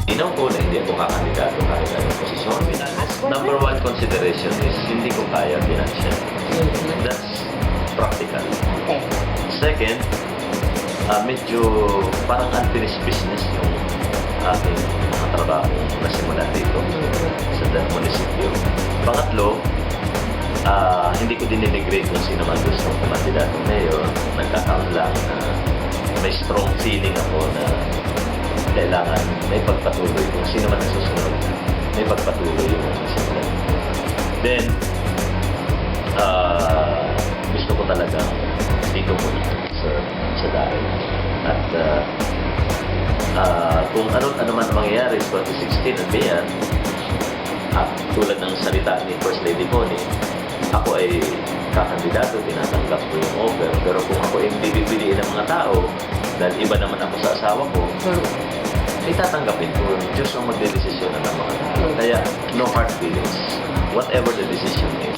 Inaw ko na hindi ako kakandidato kahit anong posisyon. Number one consideration is hindi ko kaya financial. That's practical. Okay. Second, medyo parang unfinished business yung ating mga trabaho na simulan dito sa munisipyo. Pangatlo, hindi ko dinidegrade kung sino man gusto ng kandidatong mayor. Nagkataon lang na may strong feeling ako na kailangan may pagpatuloy kung sino man ang susunod. May pagpatuloy yung simulan. Then, gusto ko talagang dito muli sa dahil. At kung ano man mangyayari sa 2016 at bayan, tulad ng salita ni First Lady Connie, ako ay kakandidato, tinatanggap ko yung offer. Pero kung ako ay hindi pipiliin ng mga tao, dahil iba naman ako sa asawa ko, itatanggapin ko. Diyos ang magdedesisyon ng mga tao. Kaya, no hard feelings. Whatever the decision is,